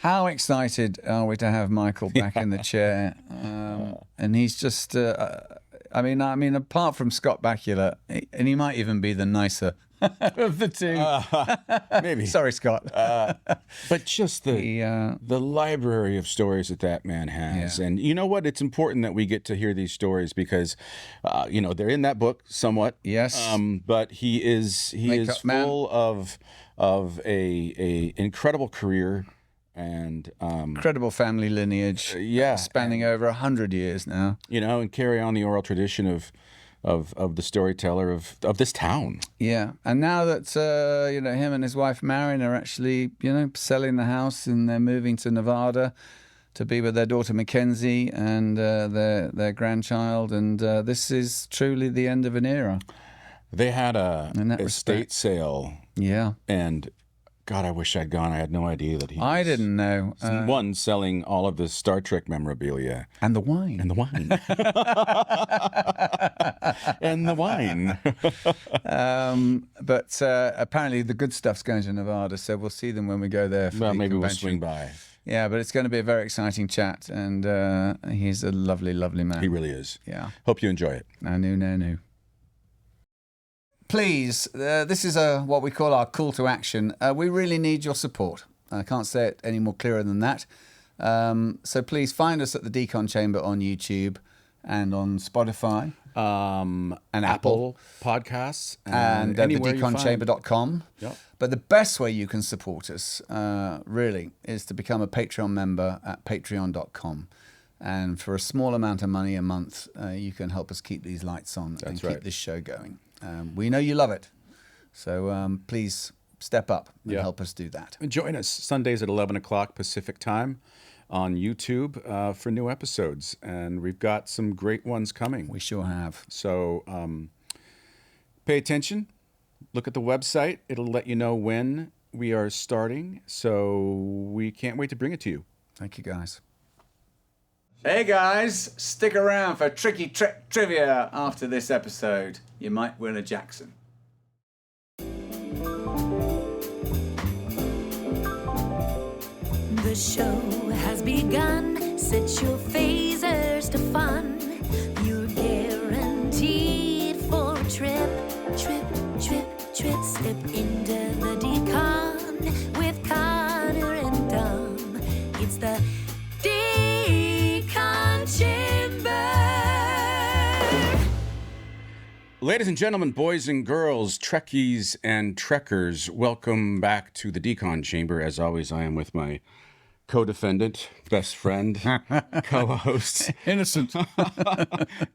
How excited are we to have Michael back in the chair? And he's just, I mean, apart from Scott Bakula, and he might even be the nicer of the two. Maybe. Sorry, Scott. But just the library of stories that man has. Yeah. And you know what? It's important that we get to hear these stories because, they're in that book somewhat. Yes. But he is full of a incredible career and incredible family lineage. Spanning over 100 years now. And carry on the oral tradition of the storyteller of this town. Yeah, and now that him and his wife Marion are actually selling the house and they're moving to Nevada to be with their daughter Mackenzie and their grandchild, and this is truly the end of an era. They had a estate sale. Yeah, and God, I wish I'd gone. I had no idea that I didn't know. One selling all of the Star Trek memorabilia. And the wine. And the wine. And the wine. But apparently the good stuff's going to Nevada, so we'll see them when we go there. Well, maybe we'll swing by. Yeah, but it's going to be a very exciting chat, and he's a lovely, lovely man. He really is. Yeah. Hope you enjoy it. No. Please, this is what we call our call to action. We really need your support. I can't say it any more clearer than that. So please find us at the Decon Chamber on YouTube and on Spotify. And Apple Podcasts. And thedeconchamber.com. Yep. But the best way you can support us, really, is to become a Patreon member at patreon.com. And for a small amount of money a month, you can help us keep these lights on keep this show going. We know you love it, so please step up and help us do that. And join us Sundays at 11 o'clock Pacific time on YouTube for new episodes, and we've got some great ones coming. We sure have. So pay attention. Look at the website. It'll let you know when we are starting, so we can't wait to bring it to you. Thank you, guys. Hey guys, stick around for tricky trivia after this episode. You might win a Jackson. The show has begun. Set your phasers to fun. You're guaranteed for a trip. Step into the decon with Connor and Dom. It's the Ladies and gentlemen, boys and girls, Trekkies and Trekkers, welcome back to the Decon Chamber. As always, I am with my co-defendant, best friend, co-host, innocent,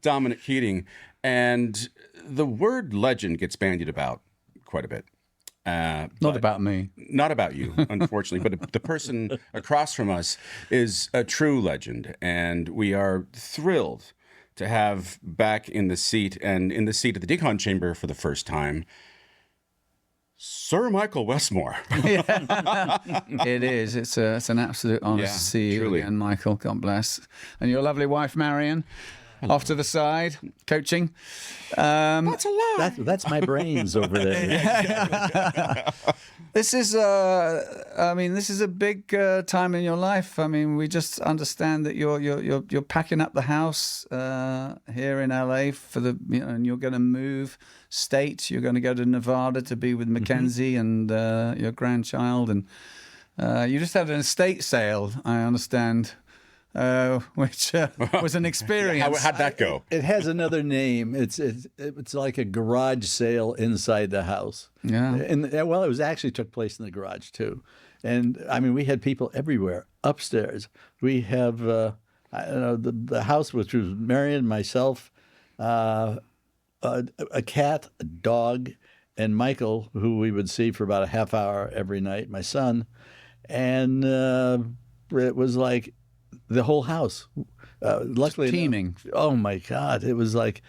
Dominic Keating. And the word legend gets bandied about quite a bit. Not about me. Not about you, unfortunately. But the person across from us is a true legend. And we are thrilled to have back in the seat of the Decon Chamber for the first time, Sir Michael Westmore. It is. It's an absolute honor to see you again, Michael. God bless. And your lovely wife, Marion, off to the side, coaching. That's a lie. That's my brains over there. This is a big time in your life. I mean, we just understand that you're packing up the house here in LA for and you're going to move state. You're going to go to Nevada to be with Mackenzie and your grandchild, and you just had an estate sale, I understand. Which was an experience. How'd that go? It has another name. It's like a garage sale inside the house. Yeah. And it was actually took place in the garage too. And I mean, we had people everywhere. Upstairs, we have the house, which was Marion, myself, a cat, a dog, and Michael, who we would see for about a half hour every night, my son, and it was like the whole house. Luckily, teeming. Oh my God! It was like,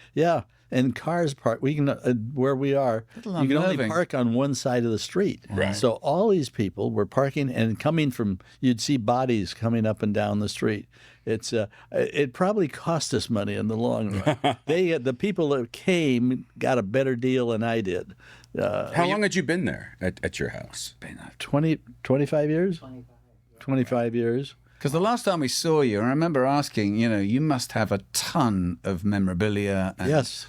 and cars park. We can where we are. You can only park on one side of the street. Right. So all these people were parking and coming from. You'd see bodies coming up and down the street. It's it probably cost us money in the long run. The people that came got a better deal than I did. How long had you been there at your house? Been 25 years. 25. 25 years. Because the last time we saw you, I remember asking, you must have a ton of memorabilia. And, Yes.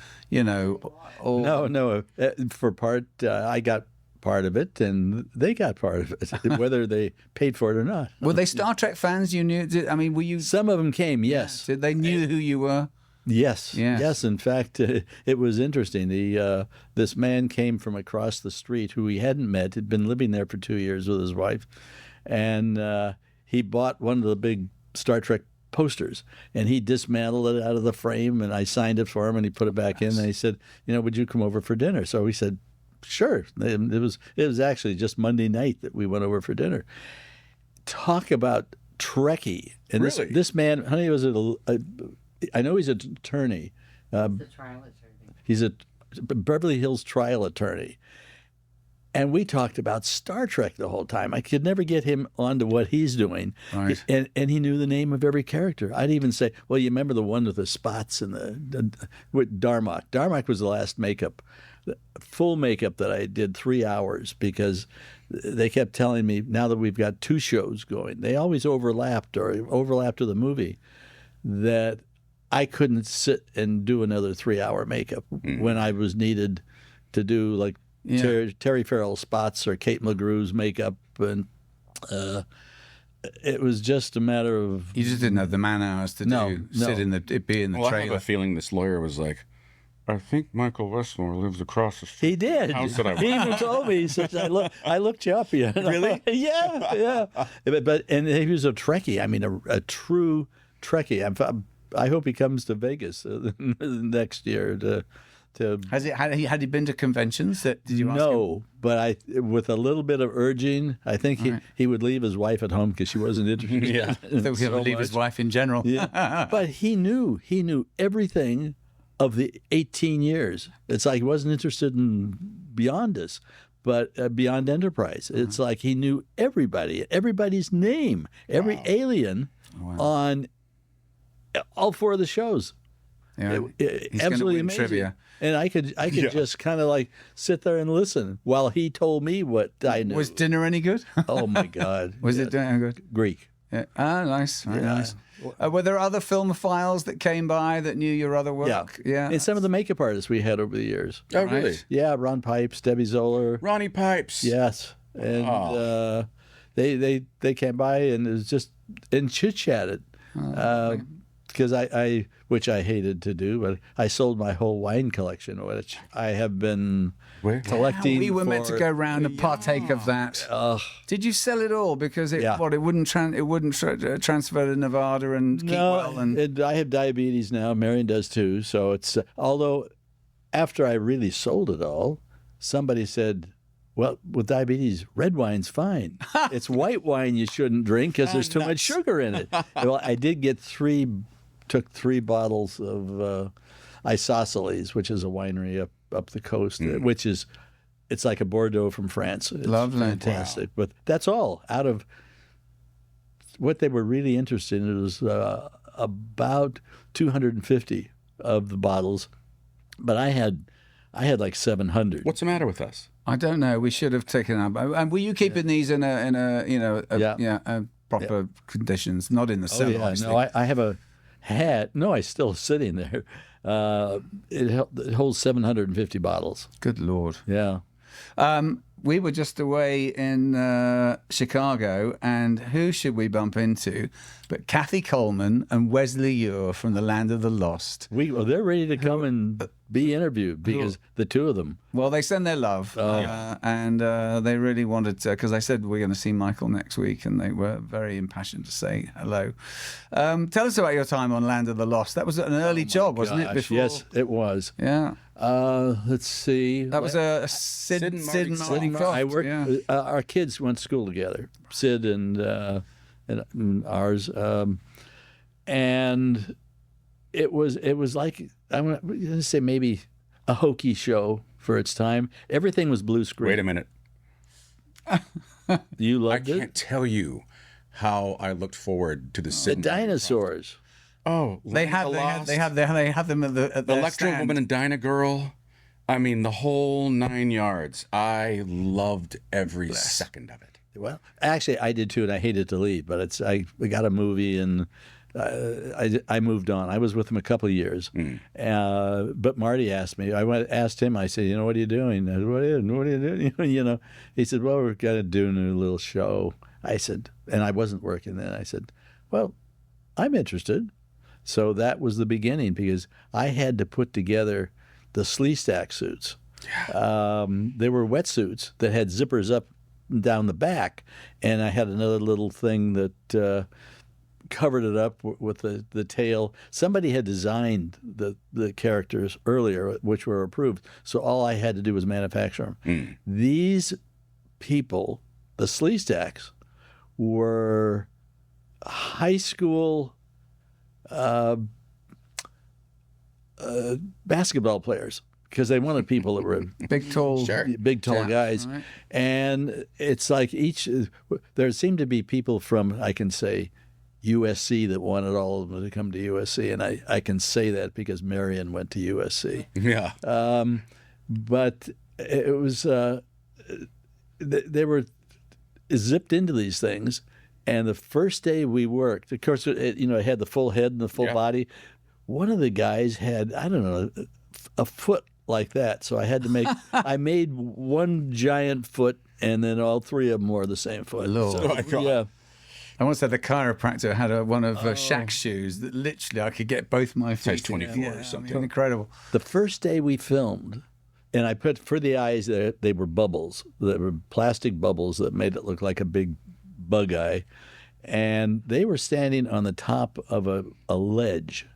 All... No. For part, I got part of it, and they got part of it, whether they paid for it or not. Were they Star Trek fans you knew? Were you... Some of them came, yes. Did they knew who you were? Yes. Yes. Yes. In fact, it was interesting. This man came from across the street who he hadn't met, had been living there for 2 years with his wife, and he bought one of the big Star Trek posters, and he dismantled it out of the frame, and I signed it for him, and he put it back in, and he said, would you come over for dinner? So we said, sure. It was actually just Monday night that we went over for dinner. Talk about Trekkie. And Really? this man, honey, was I know he's an attorney. The trial attorney. He's a Beverly Hills trial attorney. And we talked about Star Trek the whole time. I could never get him onto what he's doing. Right. And he knew the name of every character. I'd even say, well, you remember the one with the spots and with Darmok. Darmok was the last makeup, full makeup that I did 3 hours, because they kept telling me, now that we've got 2 shows going, they always overlapped with the movie, that I couldn't sit and do another 3-hour makeup when I was needed to do like Terry Farrell spots or Kate Mulgrew's makeup, and it was just a matter of... You just didn't have the man hours to sit in the Well, I have trailer. a feeling this lawyer was like, I think Michael Westmore lives across the street. He did. House that I He even told me. He said, I looked you up. Really? Yeah. But he was a Trekkie. I mean, a true Trekkie. I hope he comes to Vegas next year to Had he been to conventions? Did you ask him? No, but with a little bit of urging, I think he would leave his wife at home because she wasn't interested. Yeah, in he would leave his wife in general. Yeah, but he knew everything of the 18 years. It's like he wasn't interested in Beyond Us, but Beyond Enterprise. It's like he knew everybody's name, every alien on all 4 of the shows. Yeah. He's Absolutely win amazing. trivia. And I could just kind of like sit there and listen while he told me what I knew. Was dinner any good? Oh my God! Was it good? Greek? Yeah. Ah, nice, very nice. Were there other filmophiles that came by that knew your other work? Yeah. And some of the makeup artists we had over the years. Oh, really? Yeah, Ron Pipes, Debbie Zoller. Ronnie Pipes. Yes, and they came by and it was just chit chatted. Because I which I hated to do, but I sold my whole wine collection, which I have been collecting. We were meant for- to go round and partake of that. Did you sell it all? Because it wouldn't transfer to Nevada and keep well. And I have diabetes now. Marion does too. So it's although after I really sold it all, somebody said, well, with diabetes, red wine's fine. It's white wine you shouldn't drink because there's too much sugar in it. Well, I did get took 3 bottles of Isosceles, which is a winery up the coast, which is, it's like a Bordeaux from France. It's lovely. fantastic. Wow. But that's all out of what they were really interested in. It was about 250 of the bottles, but I had like 700. What's the matter with us? I don't know. We should have taken up. And were you keeping these in proper conditions, not in the cellar? Obviously. No, I have a hat. No, it's still sitting there. It holds 750 bottles. Good Lord. Yeah. We were just away in Chicago, and who should we bump into but Kathy Coleman and Wesley Ure from the Land of the Lost. They're ready to come and be interviewed because the 2 of them. Well, they send their love, and they really wanted to, because I said we're going to see Michael next week, and they were very impassioned to say hello. Tell us about your time on Land of the Lost. That was an early job, wasn't it? Before? Yes, it was. Yeah. Let's see. That was a Sid and Marty Croft. I worked. Our kids went to school together. Sid and ours, and it was like I'm going to say maybe a hokey show for its time. Everything was blue screen. Wait a minute. You loved it? I can't tell you how I looked forward to the dinosaurs. Oh, they have them at the Electro stand. Woman and Dinah Girl. I mean, the whole 9 yards. I loved every second of it. Well, actually, I did too, and I hated to leave, but we got a movie, and I moved on. I was with him a couple of years, but Marty asked me. Asked him. I said, what are you doing? I said, what are you doing? He said, well, we're gonna do a new little show. I said, and I wasn't working then. I said, well, I'm interested. So that was the beginning, because I had to put together the slee stack suits. They were wetsuits that had zippers up and down the back, and I had another little thing that covered it up with the tail. Somebody had designed the characters earlier, which were approved, so all I had to do was manufacture them. These people, the slee stacks, were high school basketball players, because they wanted people that were Big, tall, guys. Right. And it's like there seemed to be people from, I can say, USC that wanted all of them to come to USC. And I can say that because Marion went to USC. Yeah. But it was, they were zipped into these things. And the first day we worked, of course, it had the full head and the full body. One of the guys had, I don't know, a foot like that. So I had to make, I made one giant foot, and then all three of them were the same foot. Lord. So, Oh, my God. yeah. I once had the chiropractor had one of Shaq's shoes that literally I could get both my feet. Size 24 or something. Incredible. The first day we filmed, and I put for the eyes, they were bubbles. They were plastic bubbles that made it look like a big bug eye. And they were standing on the top of a ledge.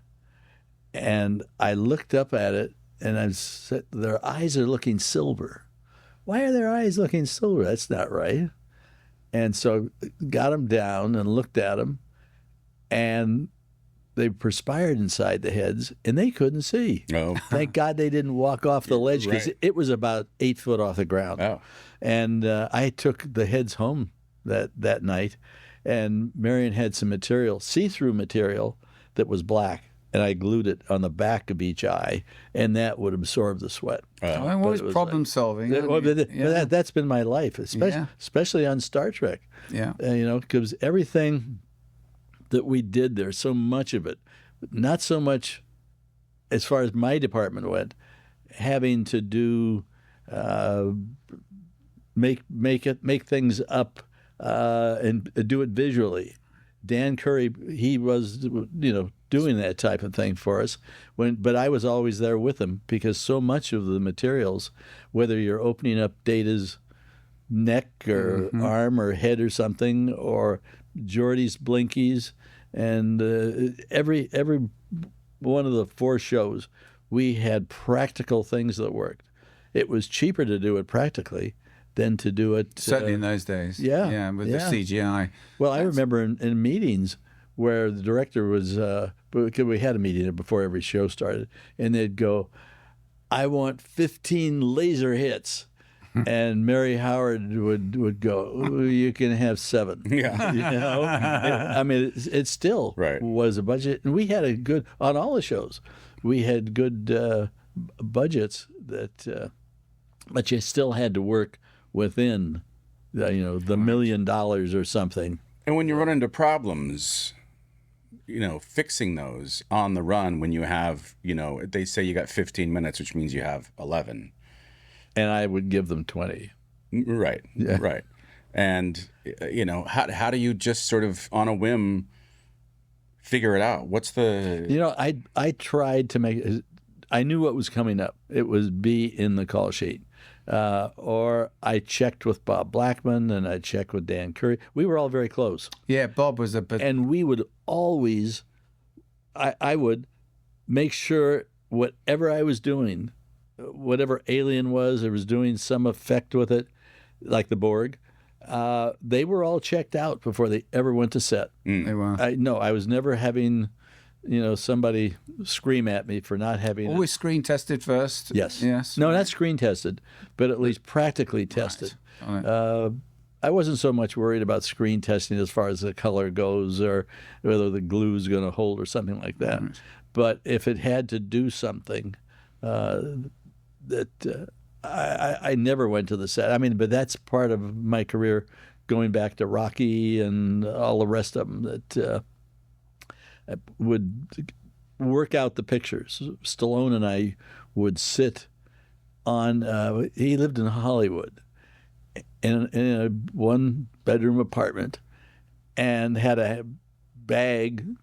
And I looked up at it, and I said, their eyes are looking silver. Why are their eyes looking silver? That's not right. And so got them down and looked at them, and they perspired inside the heads, and they couldn't see. Oh. Thank God they didn't walk off the ledge, because Right. it was about 8 foot off the ground. Oh. And I took the heads home that night, and Marion had some material, see-through material, that was black, and I glued it on the back of each eye, and that would absorb the sweat. I'm always it was problem solving. That's been my life, especially on Star Trek. Yeah. Because everything that we did there, so much of it, not so much as far as my department went, having to do make things up and do it visually. Dan Curry, he was doing that type of thing for us. But I was always there with him, because so much of the materials, whether you're opening up Data's neck or arm or head or something, or Geordi's blinkies, and every one of the 4 shows, we had practical things that worked. It was cheaper to do it practically than to do it. Certainly in those days. Yeah. With the CGI. Well, I remember in meetings where the director was, because we had a meeting before every show started, and they'd go, I want 15 laser hits. And Mary Howard would go, you can have 7. Yeah. It still Right. was a budget. And we had on all the shows, we had good budgets but you still had to work within, the $1 million or something. And when you run into problems, fixing those on the run, when you have, they say you got 15 minutes, which means you have 11. And I would give them 20. Right. Yeah. Right. And, how do you just sort of on a whim figure it out? What's the... I tried to make... I knew what was coming up. It was be in the call sheet. Or I checked with Bob Blackman, and I checked with Dan Curry. We were all very close. Yeah, Bob was a bit... And we would always... I would make sure whatever I was doing, whatever alien was, I was doing some effect with it, like the Borg, they were all checked out before they ever went to set. They were. I was never having... somebody scream at me for not having Always screen tested first. Yes. Yes. No, not screen tested, but at least practically tested. Right. I wasn't so much worried about screen testing as far as the color goes, or whether the glue's going to hold or something like that. Right. But if it had to do something, I never went to the set. But that's part of my career going back to Rocky and all the rest of them that would work out the pictures. Stallone and I would sit on. He lived in Hollywood, in a one-bedroom apartment, and had a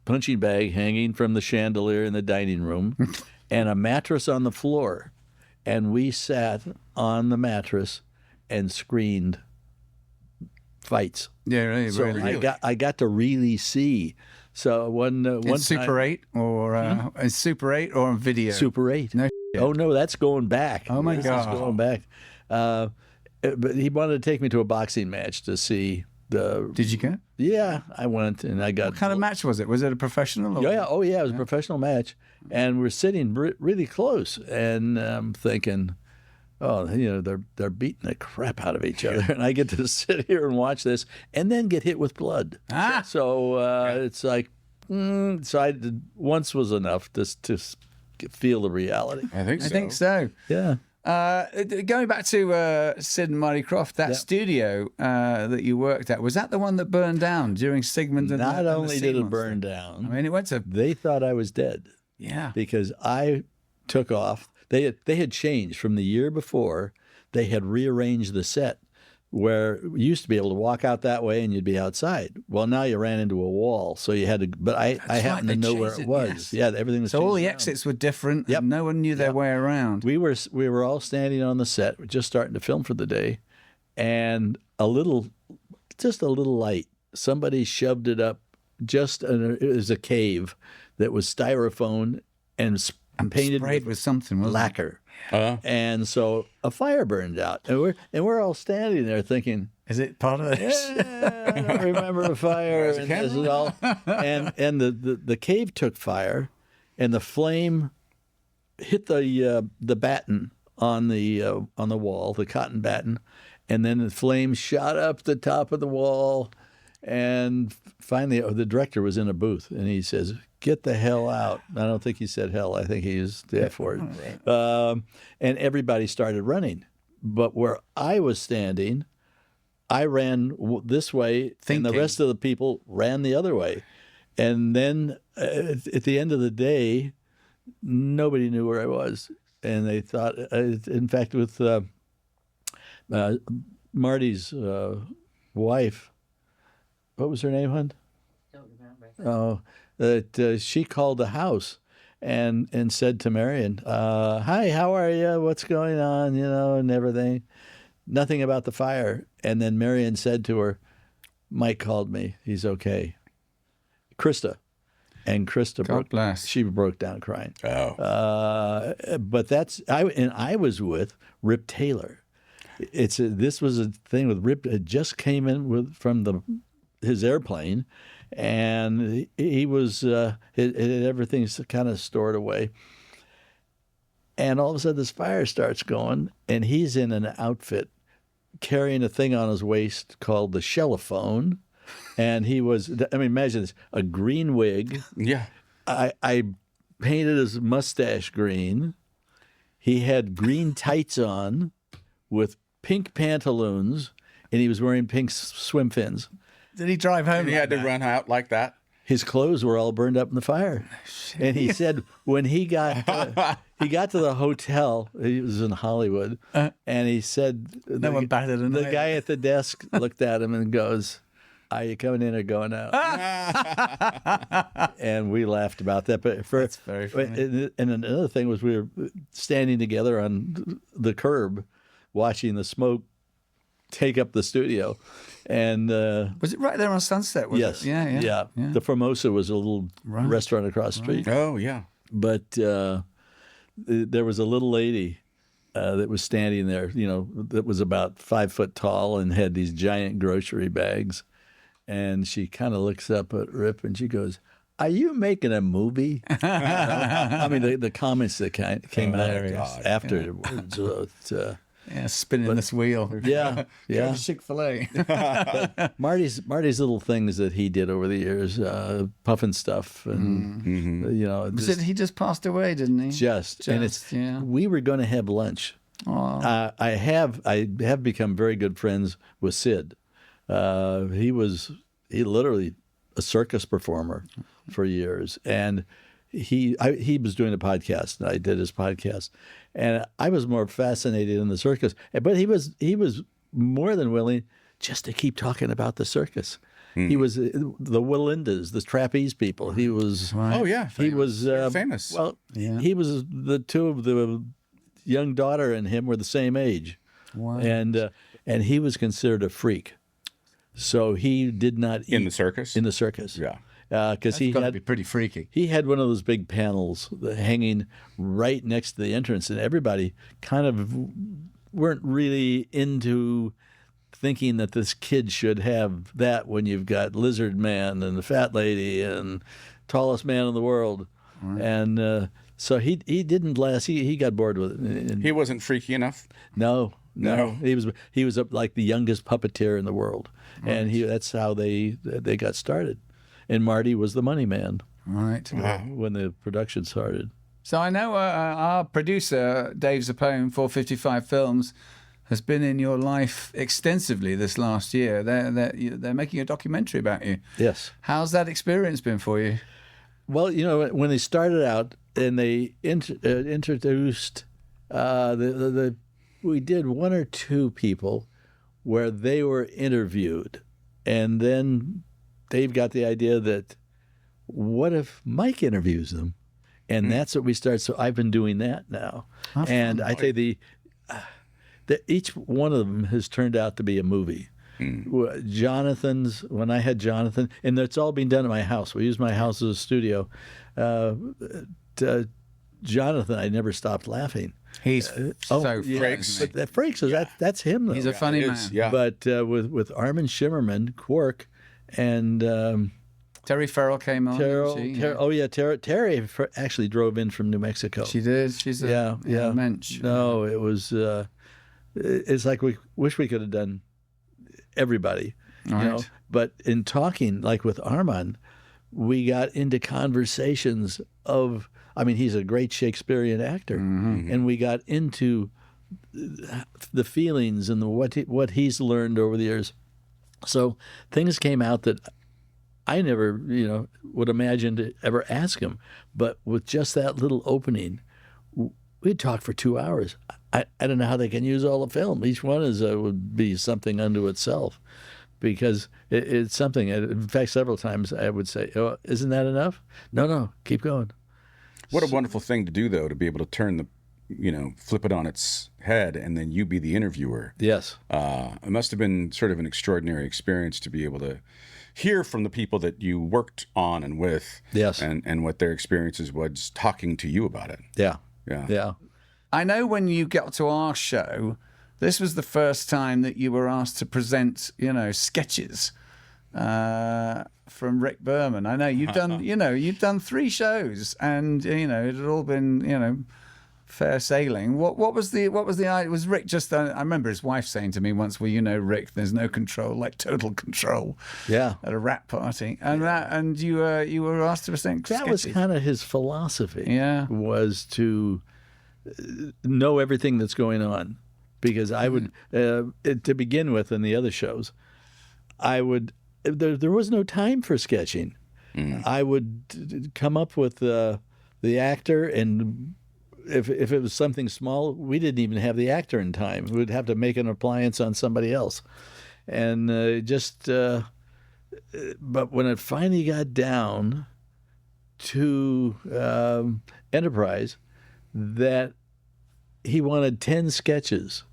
punching bag hanging from the chandelier in the dining room, and a mattress on the floor, and we sat on the mattress and screened fights. Yeah, really. So really. I got to really see. So one In Super 8 or in Super 8 or on video? Super 8. No Oh no, that's going back. Oh, my This God. is going back. But he wanted to take me to a boxing match to see the. Did you go? Yeah, I went and I got. What kind of match was it? Was it a professional? Or? Yeah, oh yeah, it was a professional match, and we're sitting really close, and I'm thinking, oh, they're beating the crap out of each other, and I get to sit here and watch this, and then get hit with blood. So it's like, once was enough to feel the reality. I think so. I think so. Yeah. Going back to Sid and Marty Krofft, that studio that you worked at, was that the one that burned down during Sigmund? And Not the only Sea did it Monster? burn down, I mean, it went to they thought I was dead. Yeah. Because I took off. They had changed from the year before. They had rearranged the set where you used to be able to walk out that way and you'd be outside. Well, now you ran into a wall, so you had to. But I happened right, to they know where changed it it, was. yes. Yeah, everything was. So all the changed around. exits were different. Yep. And no one knew their way around. We were all standing on the set, we're just starting to film for the day, and just a little light. Somebody shoved it up. It was a cave that was styrofoam and painted Sprayed with something, wasn't it? lacquer. And so a fire burned out, and we're all standing there thinking, Is it part of this? yeah, I don't remember a fire, and this is all. And the cave took fire, and the flame hit the batten on the wall, the cotton batten, and then the flame shot up the top of the wall, and finally the director was in a booth, and he says, "Get the hell out." I don't think he said hell. I think he used the F word. And everybody started running. But where I was standing, I ran this way, and the rest of the people ran the other way. And then at the end of the day, nobody knew where I was. And they thought, in fact, with Marty's wife, what was her name, hon? Don't remember. Oh, that she called the house and said to Marion, "Hi, how are you? What's going on? And everything. Nothing about the fire." And then Marion said to her, "Mike called me. He's okay." Krista, and Krista she broke down crying. Oh, but I was with Rip Taylor. This was a thing with Rip. It just came in from his airplane. And he was everything's kind of stored away. And all of a sudden this fire starts going, and he's in an outfit carrying a thing on his waist called the Shellophone. And he was, imagine this, a green wig. yeah. I painted his mustache green. He had green tights on with pink pantaloons, and he was wearing pink swim fins. Did he drive home? He had to run out like that. His clothes were all burned up in the fire. And he said when he got to the hotel, he was in Hollywood, and he said, No one batted an the eye. guy at the desk looked at him and goes, "Are you coming in or going out?" And we laughed about that. But That's very funny. And another thing was we were standing together on the curb watching the smoke take up the studio. And Was it right there on Sunset? Was yes, it? Yeah. The Formosa was a little restaurant across the street. Oh, yeah. But there was a little lady that was standing there, that was about 5 foot tall and had these giant grocery bags. And she kind of looks up at Rip and she goes, "Are you making a movie?" I mean, the comments that came out afterwards. Yeah, spinning this wheel. Yeah, yeah. Chick-fil-A. Marty's little things that he did over the years, puffing stuff, and He just passed away, didn't he? And we were going to have lunch. I have become very good friends with Sid. He literally a circus performer for years, and he was doing a podcast, and I did his podcast, and I was more fascinated in the circus, but he was more than willing just to keep talking about the circus. He was the Willindas, the trapeze people. He was Oh yeah, he was famous. Well, he was the two of the young daughter and him were the same age, and he was considered a freak. So he did not eat in the circus. In the circus, Yeah. Because he Got to had be pretty freaky. he had one of those big panels hanging right next to the entrance, and everybody kind of weren't really into thinking that this kid should have that when you've got Lizard Man and the Fat Lady and Tallest Man in the World, and so he didn't last. He got bored with it. And He wasn't freaky enough. no, No. he was like the youngest puppeteer in the world, and that's how they got started. And Marty was the money man Right. when the production started. So I know our producer, Dave Zappone, 455 Films, has been in your life extensively this last year. They're making a documentary about you. Yes. How's that experience been for you? Well, when they started out and they introduced we did one or two people where they were interviewed, and then Dave got the idea that what if Mike interviews them, and that's what we started. So I've been doing that now, and I tell you each one of them has turned out to be a movie. Jonathan's, when I had Jonathan, and it's all been done at my house. We use my house as a studio. Jonathan, I never stopped laughing. He's so Frakes. funny. But that Frakes, that's him though. He's a funny It man. is, yeah. But with Armin Shimmerman, Quark, and Terry Farrell came on. Terry actually drove in from New Mexico. She did. She's a mensch. No, it was. It's like we wish we could have done everybody, you know. Right. But in talking, like with Armand, we got into conversations of. I mean, he's a great Shakespearean actor, and we got into the feelings and what he's learned over the years. So things came out that I never, would imagine to ever ask him. But with just that little opening, we'd talk for 2 hours. I don't know how they can use all the film. Each one would be something unto itself, because it's something. In fact, several times I would say, "Oh, isn't that enough?" No, keep going. What a wonderful thing to do, though, to be able to turn flip it on its head, and then you be the interviewer. Yes. It must have been sort of an extraordinary experience to be able to hear from the people that you worked on and with. Yes. And what their experiences was talking to you about it. Yeah. Yeah. Yeah. I know when you got to our show, this was the first time that you were asked to present, sketches from Rick Berman. I know you've done, you've done 3 shows, and it had all been, fair sailing. What was the idea? Was Rick just? I remember his wife saying to me once, "Well, Rick, there's no control, like total control." Yeah. At a rap party, and you were asked to present. That was sketches. kind of his philosophy. Yeah. Was to know everything that's going on, because I would, to begin with, in the other shows, I would. There was no time for sketching. I would come up with the actor, and if it was something small, we didn't even have the actor in time. We'd have to make an appliance on somebody else, and But when it finally got down to Enterprise, that he wanted 10 sketches.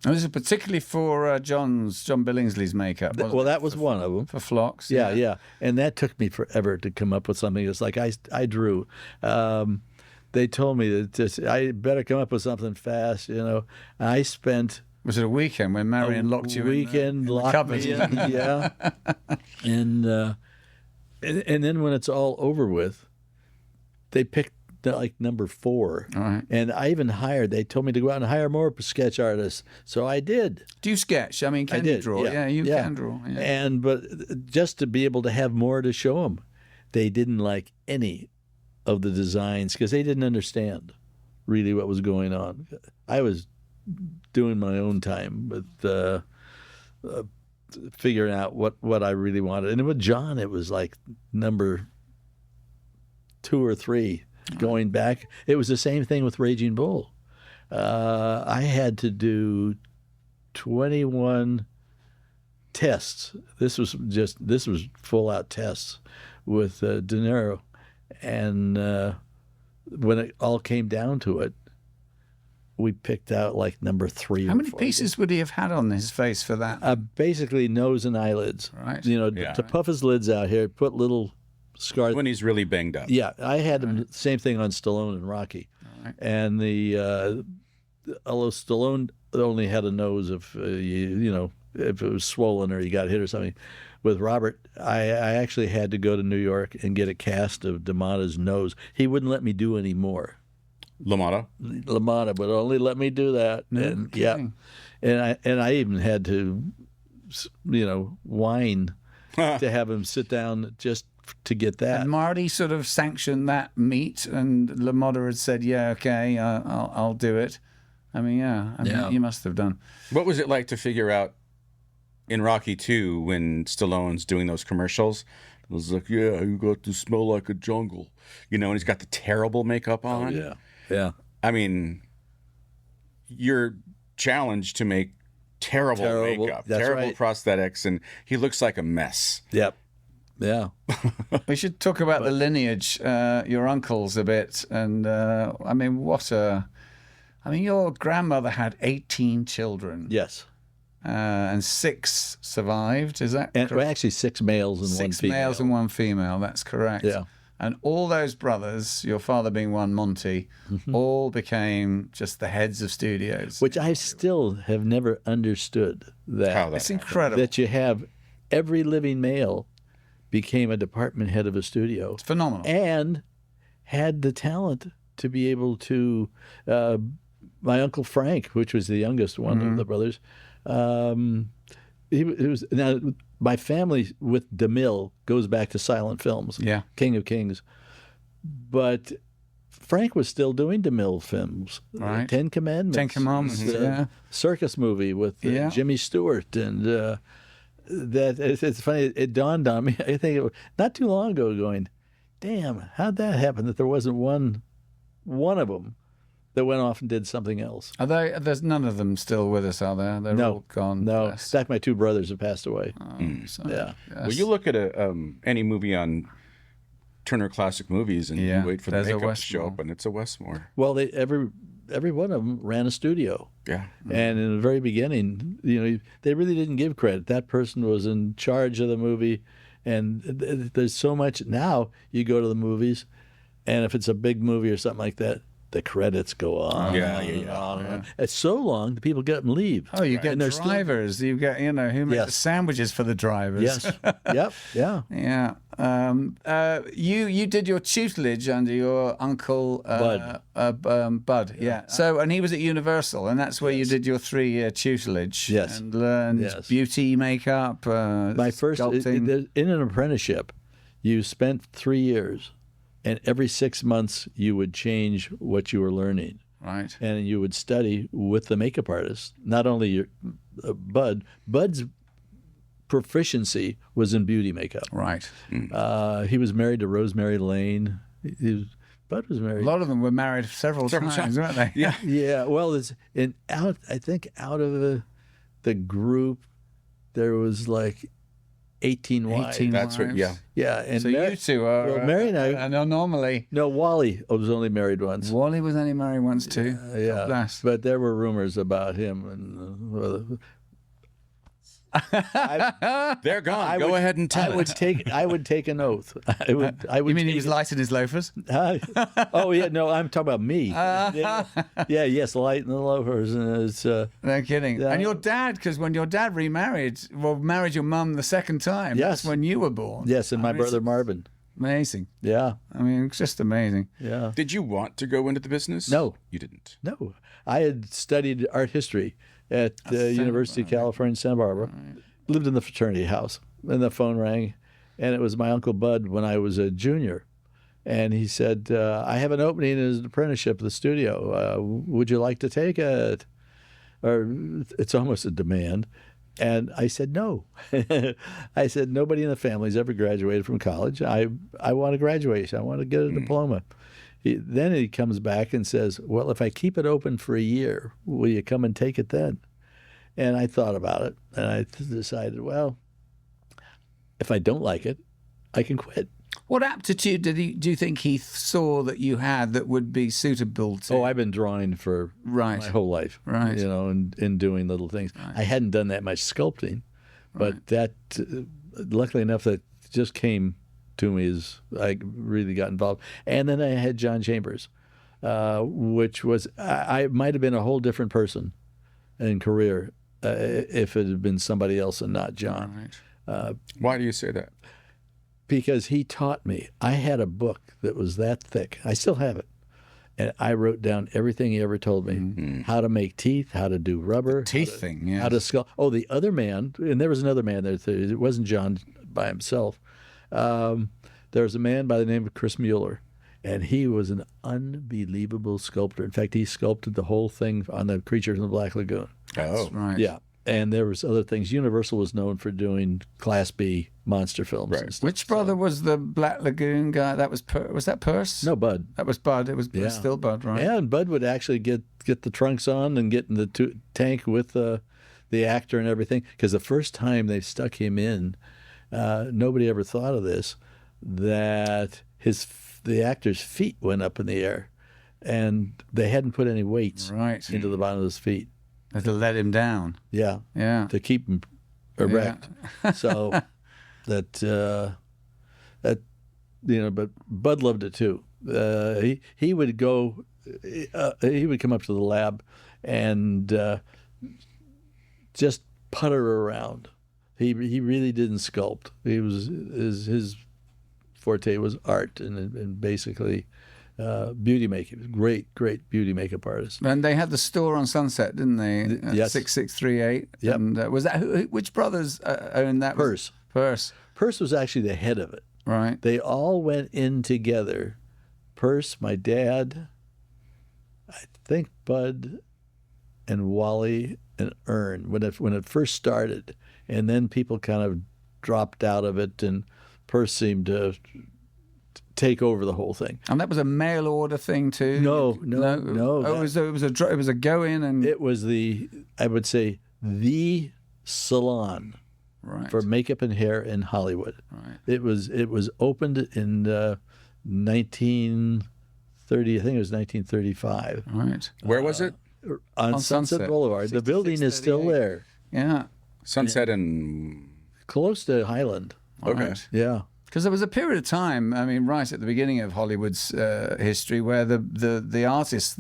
And this is particularly for John Billingsley's makeup. wasn't Well, it? that was one of them. For Phlox. Yeah. And that took me forever to come up with something. It's like I drew. They told me that I better come up with something fast, I spent Was it a weekend when Marion locked you in the locked cupboard? me in, yeah. And then when it's all over with, they picked like number 4. All right. And I even they told me to go out and hire more sketch artists. So I did. Do you sketch? I mean, can I did, you draw? yeah. You Yeah. can draw. Yeah. But just to be able to have more to show them, they didn't like any of the designs because they didn't understand really what was going on. I was doing my own time with figuring out what I really wanted. And with John, it was like number 2 or 3 going back. It was the same thing with Raging Bull. I had to do 21 tests. This was full out tests with De Niro, and when it all came down to it, we picked out like number 3. How many pieces would he have had on his face for that? Basically, nose and eyelids. Right. You know, Yeah. to puff his lids out here, put little scars. When he's really banged up. Yeah, I had him same thing on Stallone and Rocky, and although Stallone only had a nose if if it was swollen or he got hit or something. With Robert, I actually had to go to New York and get a cast of DeMotta's nose. He wouldn't let me do any more. LaMotta. LaMotta would only let me do that, and kidding. and I even had to, whine to have him sit down just to get that. And Marty sort of sanctioned that meet, and LaMotta had said, "Yeah, okay, I'll do it." I mean, you must have done. What was it like to figure out in Rocky 2 when Stallone's doing those commercials? It was like, yeah, you got to smell like a jungle. And he's got the terrible makeup on. Oh, yeah. I mean, you're challenged to make terrible makeup, that's terrible right. prosthetics, and he looks like a mess. Yep. Yeah. We should talk about the lineage, your uncles a bit, and your grandmother had 18 children. Yes. And 6 survived. Is that And correct? well, actually 6 males and 1 6 female. males and 1 female. That's correct. Yeah. And all those brothers, your father being one, Monty, all became just the heads of studios. Which I still have never understood that. How that It's happened. incredible. That you have every living male became a department head of a studio. It's phenomenal. And had the talent to be able to. My Uncle Frank, which was the youngest one of the brothers, he was now. My family with DeMille goes back to silent films. Yeah. King of Kings, but Frank was still doing DeMille films. Right. 10 Commandments. 10 Commandments, yeah. Circus movie with Yeah. Jimmy Stewart, and that it's funny. It dawned on me. I think it was not too long ago. Going, damn, how'd that happen? That there wasn't one of them that went off and did something else. Are they? There's none of them still with us, are there? They're all gone. No. In bless. fact, my 2 brothers have passed away. So, Yeah. yes. Well, you look at any movie on Turner Classic Movies, and Yeah, you wait for the there's a makeup to show Westmore. up, and it's a Westmore. Well, every one of them ran a studio. Yeah. And in the very beginning, they really didn't give credit. That person was in charge of the movie, and there's so much now. You go to the movies, and if it's a big movie or something like that, the credits go on. Yeah, and yeah. on and on. It's so long, the people get up and leave. Oh, you get And they're still- drivers. You get, who make the Yes. sandwiches for the drivers. Yes. Yep. Yeah. Yeah. You did your tutelage under your uncle Bud. Yeah. So, and he was at Universal, and that's where you did your 3-year tutelage. Yes. And learned Yes. beauty, makeup, My first sculpting. in an apprenticeship, you spent 3 years, and every 6 months you would change what you were learning. Right. And you would study with the makeup artist. Not only your Bud's proficiency was in beauty makeup. Right. He was married to Rosemary Lane. Bud was A married. lot of them were married several times, weren't they? Yeah. Yeah. Well, I think out of the group, there was like 18 wives. 18 That's right. wives. Yeah. Yeah. And So you two are. well, Mary and I. know normally. No, Wally was only married once. Wally was only married once too. Yeah, God bless. but there were rumors about him, and They're gone. Go ahead and tell I would take an oath. I would. You mean he take was lighting his loafers? Oh yeah, no, I'm talking about me. Yeah, yes, light and the loafers, and it's. No kidding. Yeah. And your dad, because when your dad married your mum the second time, Yes. that's when you were born. Yes, and my I mean, brother it's Marvin. Amazing. Yeah, I mean, it's just amazing. yeah. Did you want to go into the business? No. You didn't. No, I had studied art history at the University of California, in Santa Barbara. Lived in the fraternity house, and the phone rang, and it was my Uncle Bud when I was a junior. And he said, I have an opening as an apprenticeship at the studio. Would you like to take it? Or it's almost a demand. And I said, no. I said, nobody in the family's ever graduated from college. I want to graduate. I want to get a diploma. Then he comes back and says, well, if I keep it open for a year, will you come and take it then? And I thought about it, and I decided, well, if I don't like it, I can quit. What aptitude do you think he saw that you had that would be suitable to? Oh, I've been drawing for Right. my whole life, Right. you know, and doing little things. Right. I hadn't done that much sculpting, but that, luckily enough, that just came to me as I really got involved. And then I had John Chambers, which was, I might have been a whole different person in career if it had been somebody else and not John. Right. Why do you say that? Because he taught me. I had a book that was that thick. I still have it. And I wrote down everything he ever told me. How to make teeth, how to do rubber. Teeth thing, yes. How to sculpt. Oh, the other man, and there was another man there too. It wasn't John by himself. There was a man by the name of Chris Mueller, and he was an unbelievable sculptor. In fact, he sculpted the whole thing on the Creature from the Black Lagoon. Oh, Right. Yeah. And there was other things. Universal was known for doing Class B monster films. And stuff. Which brother was the Black Lagoon guy? That was was that Perce? No, Bud. That was Bud. It was Yeah. still Bud, right? Yeah, and Bud would actually get the trunks on and get in the tank with the actor and everything. Because the first time they stuck him in, nobody ever thought of this, that the actor's feet went up in the air, and they hadn't put any weights Right. into the bottom of his feet. To let him down. Yeah, Yeah. to keep him erect. So that but Bud loved it too. He would go, he would come up to the lab and just putter around. He really didn't sculpt. He was his forte was art and basically beauty making. Great beauty makeup artist. And they had the store on Sunset, didn't they? Yes. 6638. Yep. And was that which brothers owned that? Perce. Perce. Perce was actually the head of it. Right. They all went in together. Perce, my dad, I think Bud, and Wally and Ern when it first started, and then people kind of dropped out of it, and Perce seemed to take over the whole thing. And that was a mail order thing too. No. Oh, it was a go in and It was I would say the salon right. for makeup and hair in Hollywood. Right. It was opened in 1930. I think it was 1935 Right. where was it? on Sunset. Sunset Boulevard. The building is still 6638. there, Yeah. Sunset and close to Highland. okay. Right. Yeah. Because there was a period of time, I mean, right at the beginning of Hollywood's history, where the artists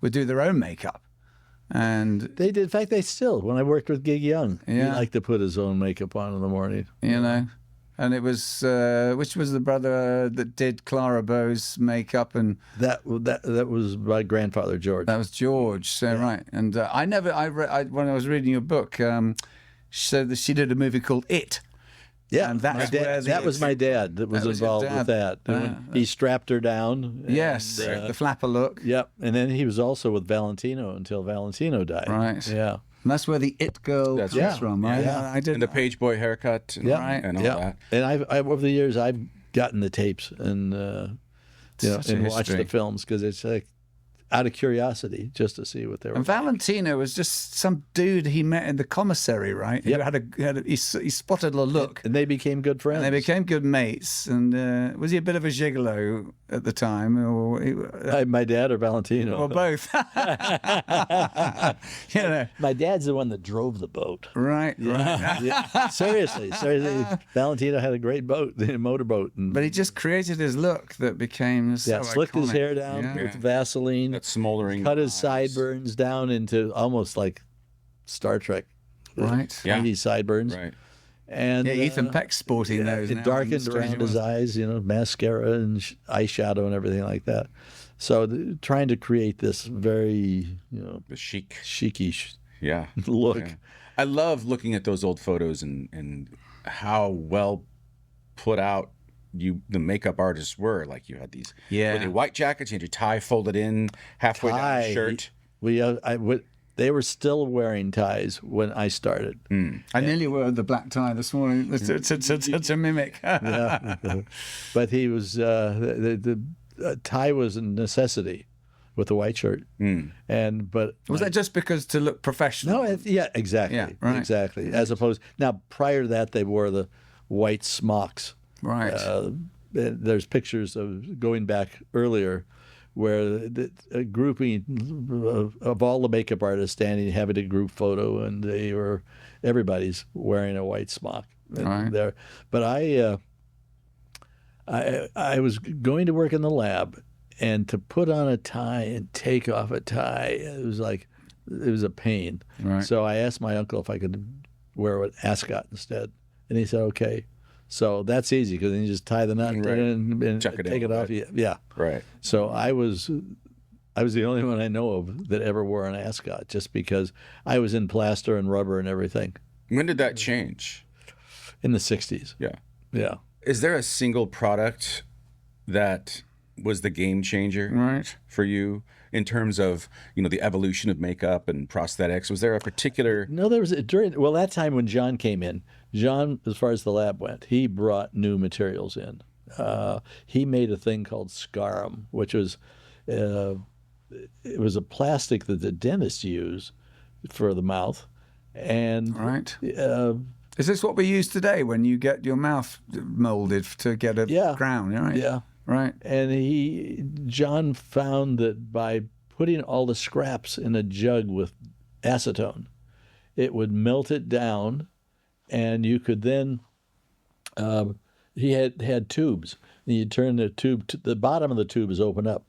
would do their own makeup, and They did. In fact, they still. When I worked with Gig Young, he Yeah. liked to put his own makeup on in the morning. you know, and it was which was the brother that did Clara Bow's makeup, and That was my grandfather George. that was George. So right, and when I was reading your book, she said that she did a movie called It. Yeah, And that's my dad, where the- that was my dad that was was your involved dad. with that. And when he strapped her down. Yes, and, the flapper look. Yep, and then he was also with Valentino until Valentino died. Right. Yeah. And that's where the It girl That's comes right. from. Yeah. I did. And the page boy haircut and, Yeah. and all yeah. that. And I've over the years I've gotten the tapes and Such a and watched history. the films because it's like out of curiosity just to see what they were. And Valentino was just some dude he met in the commissary, right? Yep. Who he spotted a look, and they became good friends. and they became good mates. And was he a bit of a gigolo at the time, or My dad or Valentino? or both? You know, My dad's the one that drove the boat. right, right. Yeah. Seriously. Valentino had a great boat, a motorboat, and But he just created his look that became so slicked his iconic. hair down Yeah. with Vaseline, That smoldering. cut his eyes. sideburns down into almost like Star Trek, Right. Yeah. tiny sideburns, Right. and Yeah, Ethan Peck's sporting those. It now in darkened Stranger around his Worlds. eyes, mascara and eyeshadow and everything like that. So trying to create this very, The chic. chicish Yeah. look. Yeah. I love looking at those old photos and how well put out the makeup artists were. Like you had these Yeah. were they white jackets, you had your tie folded in halfway down Tie. the shirt. They were still wearing ties when I started. I nearly wore the black tie this morning to mimic. Yeah. But he was the tie was a necessity with the white shirt. But Was that just because to look professional? no, yeah, exactly, Yeah, right. exactly. As opposed now, prior to that, they wore the white smocks. Right. There's pictures of going back earlier where a grouping of all the makeup artists standing having a group photo, and everybody's wearing a white smock. Right. There, but I was going to work in the lab, and to put on a tie and take off a tie, it was a pain. Right. So I asked my uncle if I could wear an ascot instead, and he said okay. So that's easy because then you just tie the knot Right. and Chuck it take in, it off. right? Yeah. Right. So I was the only one I know of that ever wore an ascot, just because I was in plaster and rubber and everything When did that change? in the 60s. Yeah. Yeah. Is there a single product that was the game changer Right. for you in terms of, the evolution of makeup and prosthetics? Was there a particular... No, there was that time when John came in. John, as far as the lab went, he brought new materials in. He made a thing called scarum, which was it was a plastic that the dentists use for the mouth, and Right. Is this what we use today when you get your mouth molded to get a Yeah. crown? Right. yeah. Right. And John found that by putting all the scraps in a jug with acetone, it would melt it down, and you could then. He had tubes, and you'd turn the tube. The bottom of the tube is open up,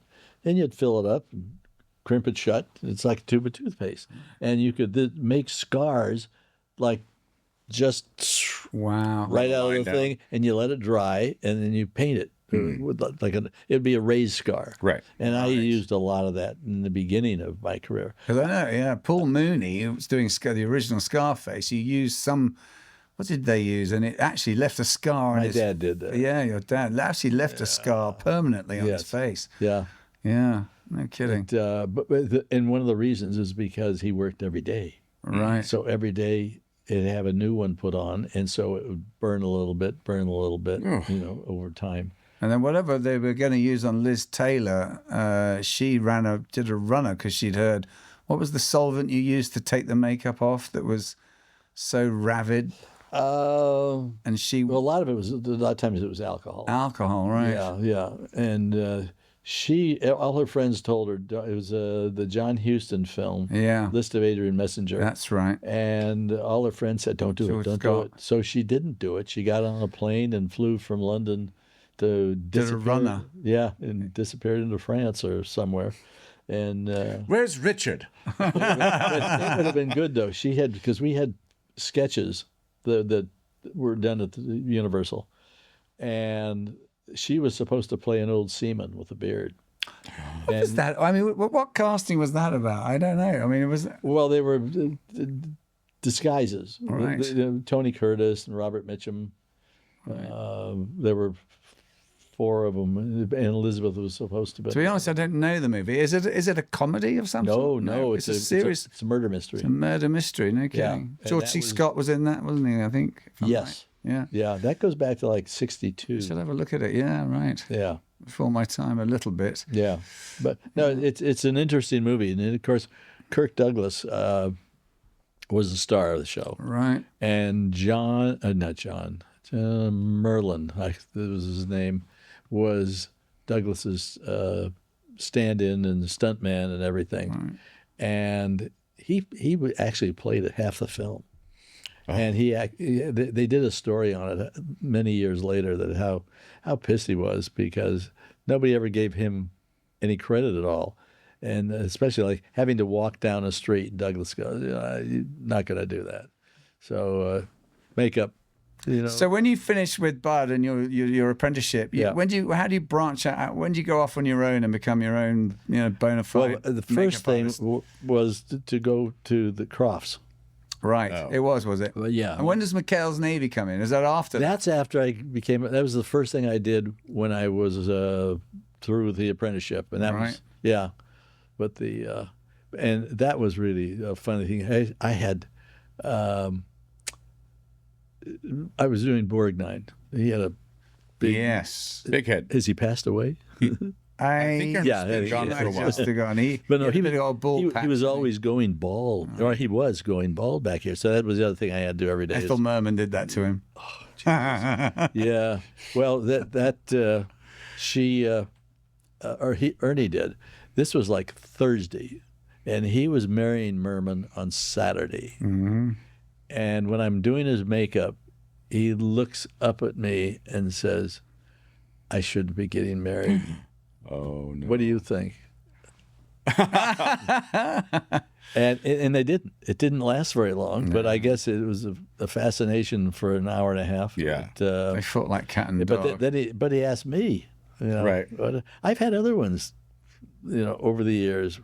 and you'd fill it up, and crimp it shut. It's like a tube of toothpaste, and you could make scars, like just Wow. right out of Line the down. thing, and you let it dry, and then you paint it. With it'd be a raised scar. Right. And I used a lot of that in the beginning of my career. Because I know, yeah, Paul Mooney, who was doing the original Scarface, he used some, what did they use? And it actually left a scar on My his... dad did that. Yeah, your dad actually left a scar permanently on his Yes. face. Yeah. Yeah, no kidding. And one of the reasons is because he worked every day. Right. So every day it'd have a new one put on, and so it would burn a little bit, over time. And then whatever they were going to use on Liz Taylor, she did a runner because she'd heard, what was the solvent you used to take the makeup off that was so ravid? And she... Well, a lot of times it was alcohol. Alcohol, right. Yeah. And all her friends told her, it was the John Huston film, Yeah. List of Adrian Messenger. That's right. And all her friends said, don't do So it, it's don't do it. So she didn't do it. She got on a plane and flew from London to disappear. runner. Yeah, and disappeared into France or somewhere. And Where's Richard? it would have been good, though. Because we had sketches that were done at the Universal. And she was supposed to play an old seaman with a beard. What was that? I mean, what casting was that about? I don't know. I mean, it was... Well, they were disguises. Right. Tony Curtis and Robert Mitchum. There were 4 of them, and Elizabeth was supposed to be. To be honest, I don't know the movie. Is it a comedy of some sort? No, it's a serious... It's a murder mystery. It's a murder mystery, no kidding. and George that C. was- Scott was in that, wasn't he? I think. if I'm Yes. right. Yeah. Yeah, that goes back to like 62. Should have a look at it. Yeah, right. Yeah, Before my time, a little bit. yeah. But no, it's an interesting movie, and then, of course, Kirk Douglas was the star of the show, Right. and Merlin, that was his name, was Douglas's stand-in and stuntman and everything, and he actually played half the film. And they did a story on it many years later that how pissed he was because nobody ever gave him any credit at all, and especially like having to walk down a street. Douglas goes, "You're not going to do that." So makeup, So when you finish with Bud and your apprenticeship, Yeah. how do you branch out? When do you go off on your own and become your own, bona fide? well, the first makeup thing artist? was to go to the Crofts. Right. Oh. It was it? Well, yeah. And when does McHale's Navy come in? Is that after? That's after I became. That was the first thing I did when I was through with the apprenticeship, and that was Right. yeah. But and that was really a funny thing. I had, I was doing Borgnine. He had a big. Yes. Big head. Has he passed away? I think Yeah, been gone for a while. Just to go on. But no, he was all bald he was always going bald, or he was going bald back here. So that was the other thing I had to do every day. Ethel Merman did that to him. Yeah. Well, Ernie did. This was like Thursday, and he was marrying Merman on Saturday. Mm-hmm. And when I'm doing his makeup, he looks up at me and says, "I shouldn't be getting married." Oh no! What do you think? and they didn't. It didn't last very long, but I guess it was a fascination for an hour and a half. Yeah. But, They fought like cat and dog. but he asked me. Right. But I've had other ones, over the years.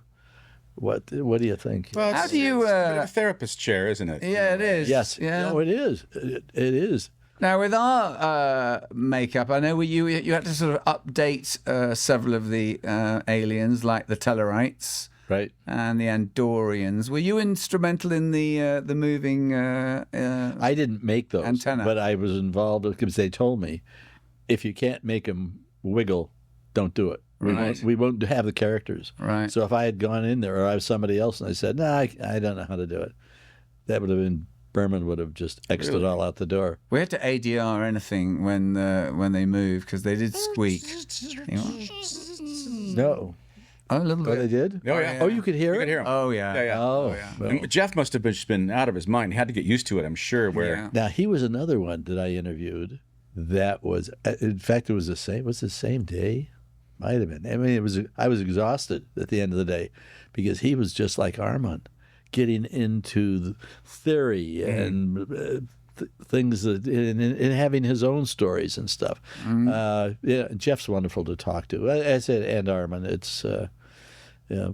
What do you think? Well, How do you? It's a bit of a therapist chair, isn't it? Yeah, it is. Yes. Yeah. No, it is. It is. Now, with our makeup, I know you had to sort of update several of the aliens, like the Tellarites Right. and the Andorians. Were you instrumental in the moving? I didn't make those, Antenna. but I was involved because they told me, if you can't make them wiggle, don't do it. Right. We won't have the characters. Right. So if I had gone in there, or I was somebody else, and I said, "No, I don't know how to do it," that would have been Berman would have just X'd it all out the door. We had to ADR anything when they moved because they did squeak. No. Oh, a little Oh, they bit. did? Oh, yeah. Oh, you could hear You it? could hear him. Oh yeah. Yeah, yeah. Oh, yeah. well. And Jeff must have just been out of his mind. He had to get used to it, I'm sure. Where Yeah. Now, he was another one that I interviewed that was, in fact, it was the same day? Might have been. I mean, I was exhausted at the end of the day because he was just like Armand, getting into the theory and things that, and having his own stories and stuff. Yeah, Jeff's wonderful to talk to. I said, and Armand, it's, yeah.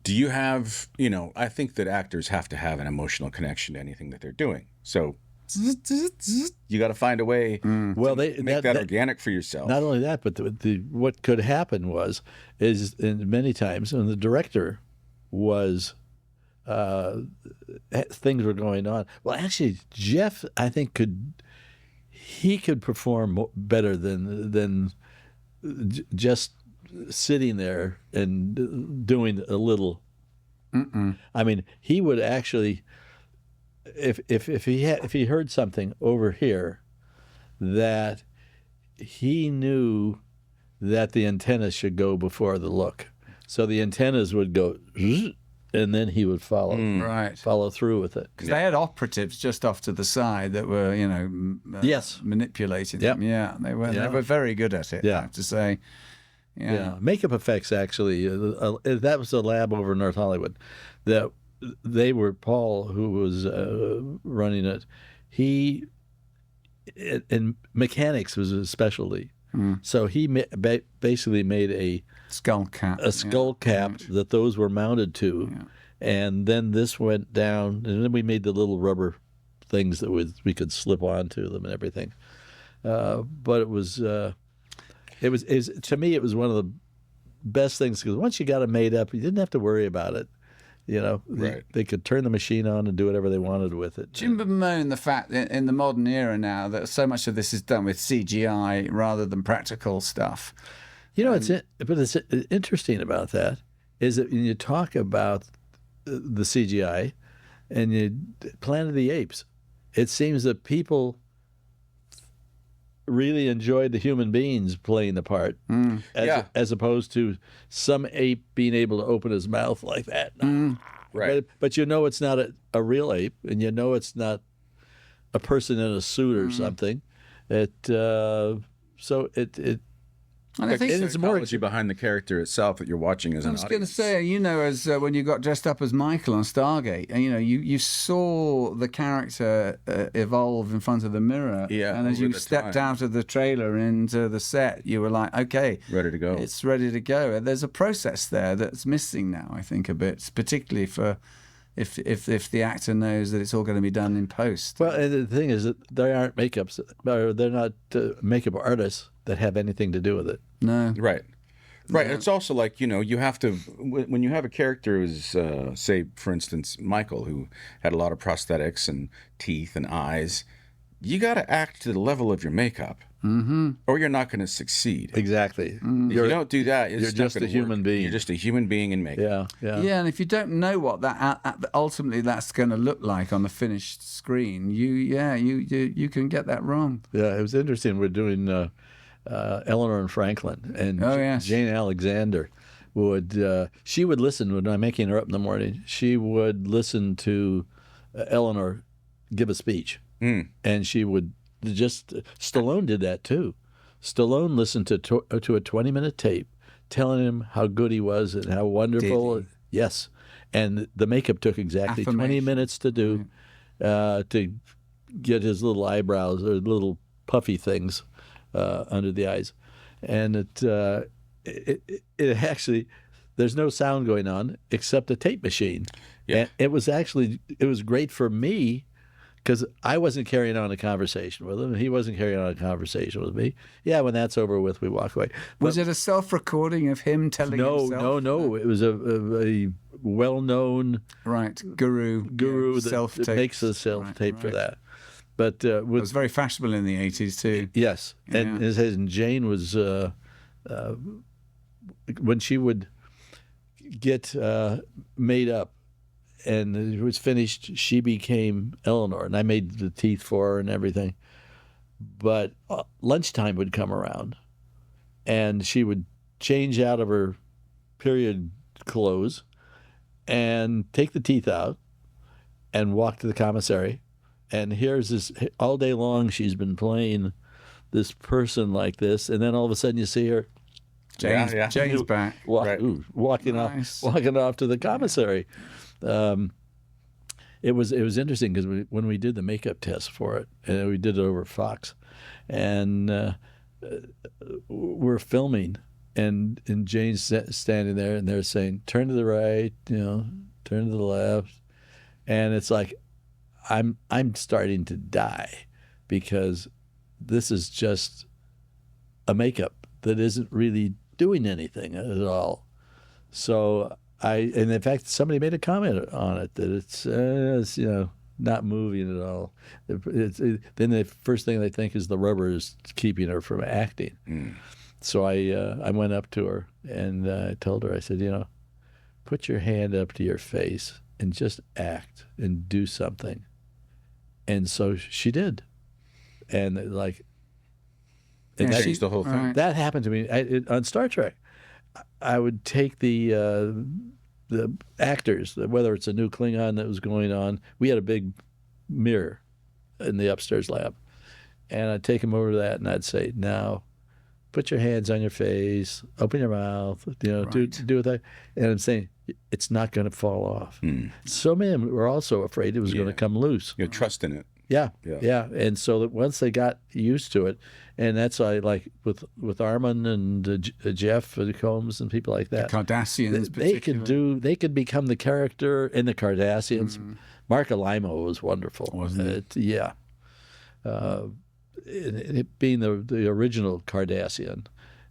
do you have, I think that actors have to have an emotional connection to anything that they're doing. So you got to find a way Well, to make that organic for yourself. Not only that, but what could happen is many times when the director was things were going on. Well, actually, Jeff, I think could perform better than just sitting there and doing a little. I mean, he would actually. If he heard something over here that he knew that the antennas should go before the look, so the antennas would go, and then he would follow Right. follow through with it. Because they had operatives just off to the side that were, Yes. manipulating Yep. them. Yeah, they were. They Yeah. were very good at it. I Yeah. have to say. Yeah, makeup effects actually. That was a lab over in North Hollywood. That they were Paul, who was running it. He in mechanics was his specialty. So he basically made a Skull cap. skull cap that those were mounted to, and then this went down, and then we made the little rubber things that we could slip onto them and everything. But it was to me it was one of the best things because once you got it made up, you didn't have to worry about it. Right. They could turn the machine on and do whatever they wanted with it. Do you bemoan the fact that in the modern era now that so much of this is done with CGI rather than practical stuff? But it's interesting about that is that when you talk about the CGI and Planet of the Apes, it seems that people really enjoyed the human beings playing the part, as opposed to some ape being able to open his mouth like that. Right. But it's not a real ape, and it's not a person in a suit or something. And I think it's more Psychology behind the character itself that you're watching as an I was audience. going to say, as when you got dressed up as Michael on Stargate, and you saw the character evolve in front of the mirror. Yeah, And as over you the stepped time. out of the trailer into the set, you were like, okay, Ready to go. It's ready to go. And there's a process there that's missing now, I think, a bit, particularly for if the actor knows that it's all going to be done in post. Well, and the thing is that they aren't they're not makeup artists that have anything to do with it. No. Right. Right. It's also like, you have to, when you have a character who's, say, for instance, Michael, who had a lot of prosthetics and teeth and eyes, you got to act to the level of your makeup, or you're not going to succeed. Exactly. If you don't do that, you're it's not just gonna a human work. being. You're just a human being in makeup. Yeah, and if you don't know what that ultimately that's going to look like on the finished screen, you can get that wrong. Yeah, it was interesting. We're doing Eleanor and Franklin, and yes. Jane Alexander she would listen when I'm making her up in the morning. She would listen to Eleanor give a speech, and she would Stallone did that too. Stallone listened to a 20-minute tape telling him how good he was and how wonderful. Yes, and the makeup took exactly 20 minutes to do, to get his little eyebrows or little puffy things under the eyes, and it actually, there's no sound going on except a tape machine. Yeah. And it was great for me because I wasn't carrying on a conversation with him, and he wasn't carrying on a conversation with me. Yeah, when that's over with, we walk away. Was it a self-recording of him telling himself? No. It was a well-known guru that self-tape. makes a self-tape for that. But it was very fashionable in the 80s too. Yes, and Jane was when she would get made up and it was finished, she became Eleanor, and I made the teeth for her and everything. But lunchtime would come around, and she would change out of her period clothes and take the teeth out and walk to the commissary. And here's this, all day long she's been playing this person like this, and then all of a sudden you see her, Jane's back, walking off to the commissary. It was interesting because when we did the makeup test for it, and we did it over Fox, and we're filming, and Jane's standing there, and they're saying, "Turn to the right, turn to the left," and it's like, I'm starting to die because this is just a makeup that isn't really doing anything at all. So and in fact, somebody made a comment on it that it's not moving at all. Then the first thing they think is the rubber is keeping her from acting. So I went up to her and I told her, I said, put your hand up to your face and just act and do something. And so she did, and that changed the whole thing. Right. That happened to me on Star Trek. I would take the actors, whether it's a new Klingon that was going on. We had a big mirror in the upstairs lab, and I'd take them over to that, and I'd say, "Now, put your hands on your face, open your mouth, do that." And I'm saying, it's not going to fall off. So many of them were also afraid it was going to come loose. Trust in it. Yeah. And so that once they got used to it, and that's why, like with Armin and Jeff Combs and people like that, the Cardassians, they could become the character in the Cardassians. Mark Alimo was wonderful, wasn't it? It being the original Cardassian,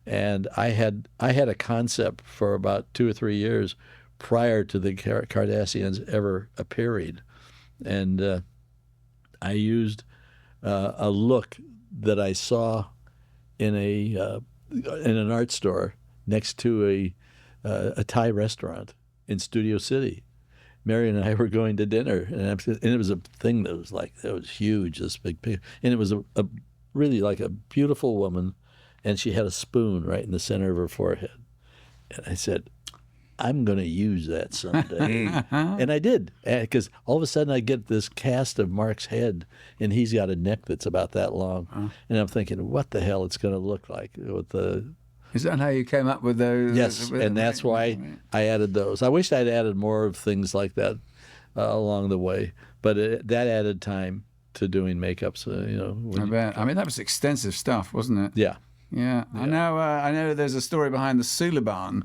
and I had a concept for about 2 or 3 years prior to the Cardassians ever appearing, and I used a look that I saw in an art store next to a Thai restaurant in Studio City. Mary and I were going to dinner, and it was a thing that was huge, this big picture, and it was a really like a beautiful woman, and she had a spoon right in the center of her forehead, and I said, I'm going to use that someday. And I did, because all of a sudden I get this cast of Mark's head, and he's got a neck that's about that long. And I'm thinking, what the hell it's going to look like with the... Is that how you came up with those? Yes, and that's why I added those. I wish I'd added more of things like that along the way, but that added time to doing makeups. I bet. I mean, that was extensive stuff, wasn't it? Yeah. I know there's a story behind the Suliban.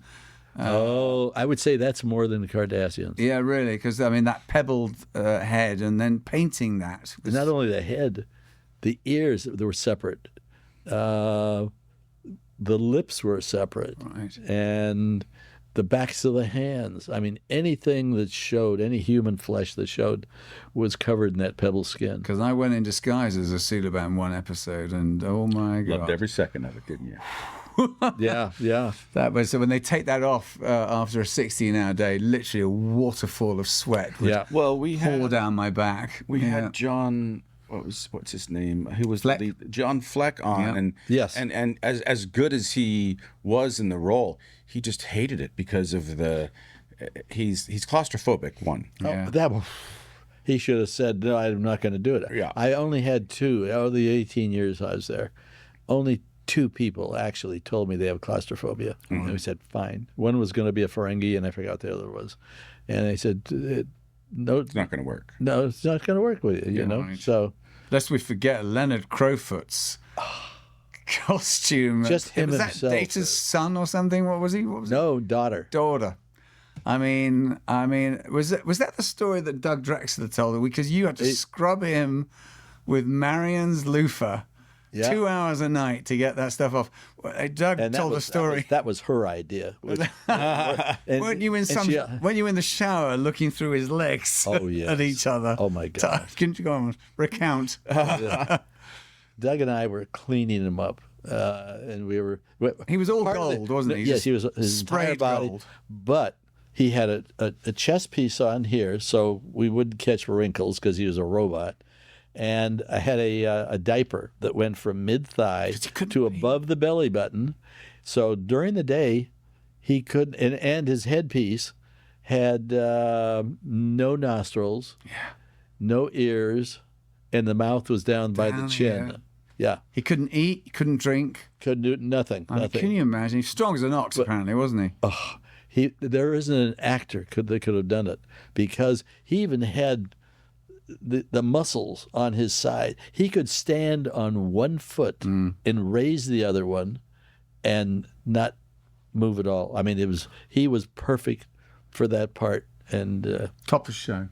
I would say that's more than the Cardassians. Yeah, really, because, I mean, that pebbled head and then painting that. Not only the head, the ears, they were separate. the lips were separate, Right. and the backs of the hands. I mean, anything that showed, any human flesh that showed, was covered in that pebble skin. Because I went in disguise as a Sealer one episode, and oh my God. Loved every second of it, didn't you? Yeah, yeah. That was, so when they take that off after a 16-hour day, literally a waterfall of sweat would Yeah. Well, we pour had down my back. we Yeah. had John. What's his name? Who was Fleck. John Fleck on, Yeah. and Yes. and as good as he was in the role, he just hated it because of the he's claustrophobic. One, Yeah. That he should have said, "No, I'm not going to do it." Yeah. I only had two. Out of the 18 years I was there, only two people actually told me they have claustrophobia. And we said, "Fine." One was going to be a Ferengi, and I forgot what the other was. And they said, "No, it's not going to work. no, it's not going to work with you." You know, right. so Lest we forget Leonard Crowfoot's costume. Just him was that himself. Data's son or something? What was he? What was no daughter. daughter. I mean, was that the story that Doug Drexler told? Because you had to scrub him with Marion's loofah, Yeah. 2 hours a night to get that stuff off. Doug And told a story. That was her idea. Weren't you in weren't you in the shower looking through his legs Oh, yes. at each other? Oh, my God. Can you go on? Recount. Doug and I were cleaning him up, and we were. He was all part of gold, wasn't he? Yes, Just he was. His entire sprayed body, gold. but he had a chest piece on here, so we wouldn't catch wrinkles because he was a robot. And I had a diaper that went from mid thigh to above the belly button, so during the day he couldn't. And his headpiece had no nostrils, no ears, and the mouth was down by the Down chin. here. Yeah, He couldn't eat. He couldn't drink. couldn't do nothing. I mean, Nothing. can you imagine? He's strong as an ox, apparently, wasn't he? There isn't an actor that could have done it because he even had the muscles on his side. He could stand on one foot and raise the other one and not move at all. I mean, he was perfect for that part. And Top of show.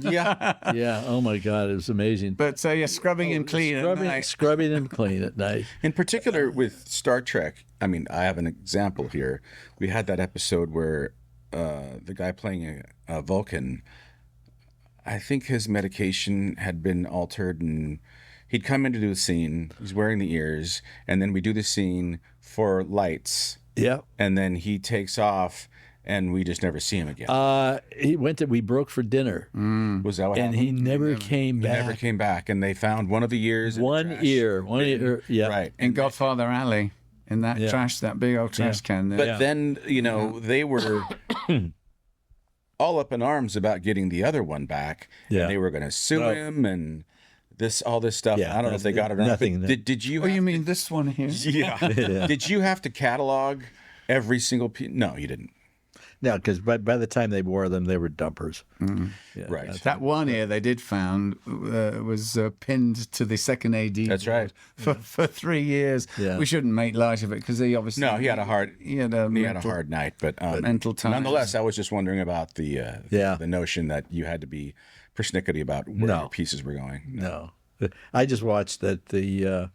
Yeah, yeah, oh my God, it was amazing. But scrubbing him clean at night. Scrubbing him clean at night. in particular with Star Trek. I mean, I have an example here. We had that episode where the guy playing a Vulcan, I think his medication had been altered, and he'd come in to do a scene. He's wearing the ears, and then we do the scene for lights, Yeah. and then he takes off, and we just never see him again. He went we broke for dinner, Was that what and happened? he never came He back. never came back, and they found one of the ears. in the One trash. ear, yeah. Right. In Godfather Alley, in that trash, that big old trash can. But then, they were all up in arms about getting the other one back. Yeah. And they were going to sue him and all this stuff. Yeah, I don't know if they got it or not. nothing. But did you? Oh, you have mean this one here? to- yeah. Did you have to catalog every single piece? No, you didn't. No, because by the time they wore them, they were dumpers. Yeah, Right. That one ear they did found was pinned to the second AD. That's right. For 3 years. Yeah. We shouldn't make light of it because he obviously No, he had a hard. he had a He had a mental- hard night, but mental times. nonetheless, I was just wondering about the notion that you had to be persnickety about where No. your pieces were going. No, I just watched that the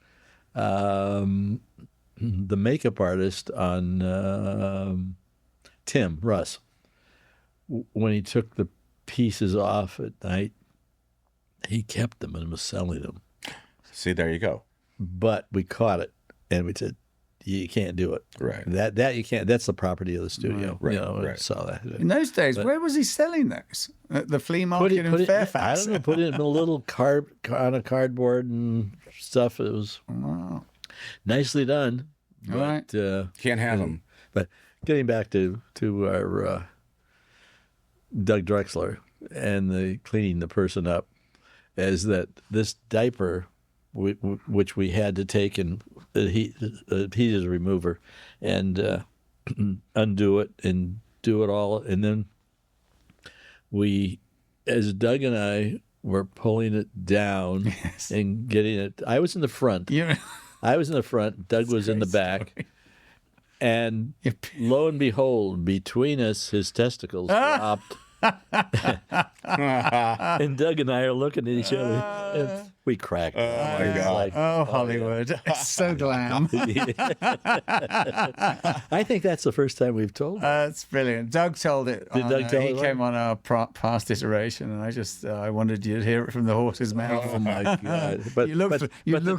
makeup artist on Tim Russ, when he took the pieces off at night, he kept them and was selling them. See, there you go. But we caught it, and we said, "You can't do it. Right. That you can't. That's the property of the studio. Right, You know, right. saw that. In those days, where was he selling those? At the flea market in Fairfax? I don't know. Put it in a little on a cardboard and stuff. It was nicely done. All right. But, Can't have them. but getting back to our Doug Drexler and the cleaning the person up, is that this diaper, which we had to take and heat as a remover, and undo it and do it all, and then as Doug and I were pulling it down and getting it, I was in the front. Yeah. I was in the front. Doug was in the back. And lo and behold, between us, his testicles dropped And Doug and I are looking at each other, and we cracked. Oh my It's God. like, Oh, Hollywood. It's so glam. I think that's the first time we've told it. That's brilliant. Doug told it. Did Doug tell he it? came on our past iteration, and I wanted you to hear it from the horse's mouth. Oh my God! You look the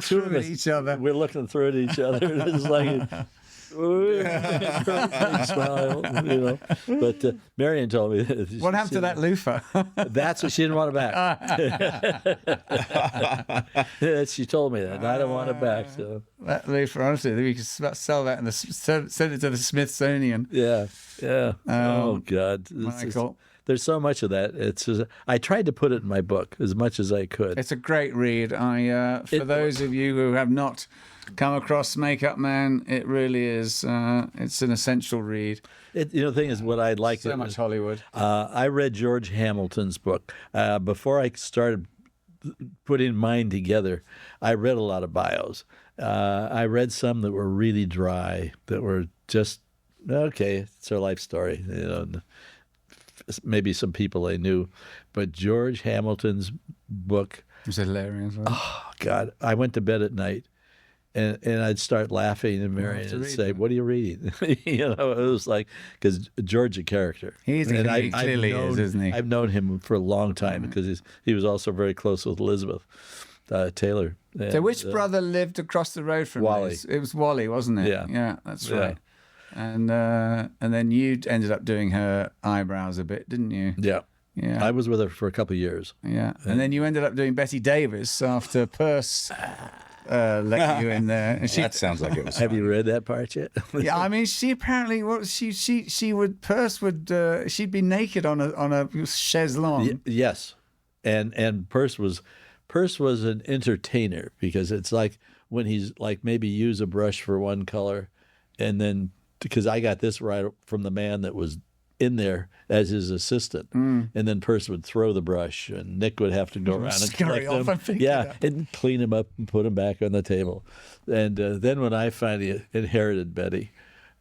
through two of at us, each other. We're looking through at each other. It's like big smile, you know. But Marion told me What happened to that loofah? That's what she didn't want it back. She told me that. And I don't want it back. So That loofah, honestly, we could sell that and send it to the Smithsonian. yeah. Oh God, Michael. there's so much of that. It's just, I tried to put it in my book as much as I could. It's a great read. For those of you who have not come across Makeup Man, it really is. It's an essential read. The thing is, what I liked So it much was, Hollywood. I read George Hamilton's book before I started putting mine together. I read a lot of bios. I read some that were really dry, that were just okay. It's their life story, maybe some people I knew, but George Hamilton's book. It was hilarious. Wasn't it? Oh God! I went to bed at night, and I'd start laughing, and Marion would say, "What are you reading?" It was like, because George's a character. He I've clearly known, is, isn't he? I've known him for a long time because he was also very close with Elizabeth Taylor. So which brother lived across the road from Wally. us? It was Wally, wasn't it? Yeah. That's Yeah. right. And then you ended up doing her eyebrows a bit, didn't you? Yeah. Yeah. I was with her for a couple of years. Yeah. And then you ended up doing Betty Davis after Perce let you in there. And That sounds like it was. Have fun. you read that part yet? yeah, I mean, she apparently Perce would she'd be naked on a chaise longue. Yes, and Perce was an entertainer, because it's like when he's like maybe use a brush for one color, and then because I got this right from the man that was in there as his assistant, and then Perce would throw the brush, and Nick would have to go around and Scurry collect off them. and pick it up. And clean them up and put them back on the table. And then when I finally inherited Betty,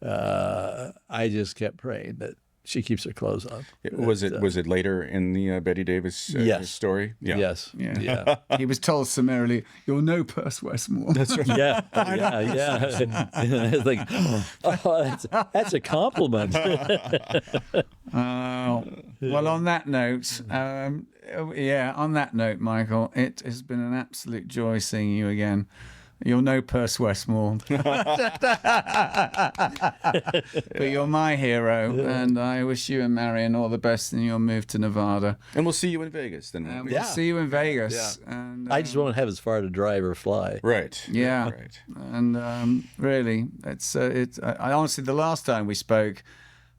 I just kept praying that she keeps her clothes on. Was it later in the Betty Davis Yes. story? Yeah. Yes. Yeah. Yeah. He was told summarily, "You'll know Perce Westmore." That's right. Yeah, yeah. It's like, oh, that's a compliment. Well, on that note, Michael, it has been an absolute joy seeing you again. You'll know Perce Westmore. But you're my hero, and I wish you and Marion all the best in your move to Nevada. And we'll see you in Vegas then. And we'll see you in Vegas. Yeah. And, I just won't have as far to drive or fly. Right. yeah. Right. And really, I honestly, the last time we spoke,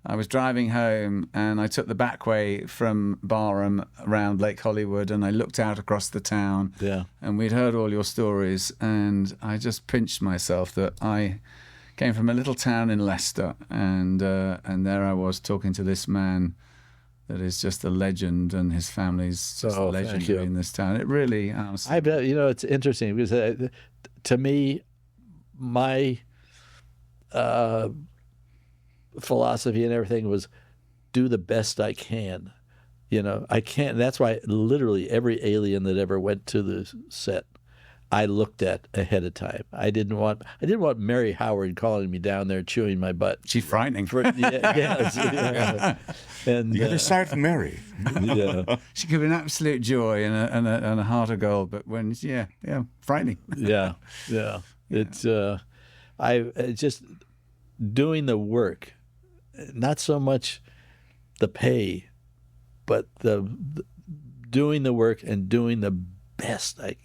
I was driving home and I took the back way from Barham around Lake Hollywood, and I looked out across the town. Yeah. And we'd heard all your stories, and I just pinched myself that I came from a little town in Leicester, and there I was talking to this man that is just a legend, and his family's just Oh, thank legendary you. in this town. It really, honestly, I bet, it's interesting because to me, my philosophy and everything was do the best I can. I can't. That's why literally every alien that ever went to the set, I looked at ahead of time. I didn't want Mary Howard calling me down there chewing my butt. she's frightening. Yeah. And The other side of Mary. yeah, She could be an absolute joy and a heart of gold, but when frightening. yeah. It's just doing the work, not so much the pay, but the doing the work and doing the best I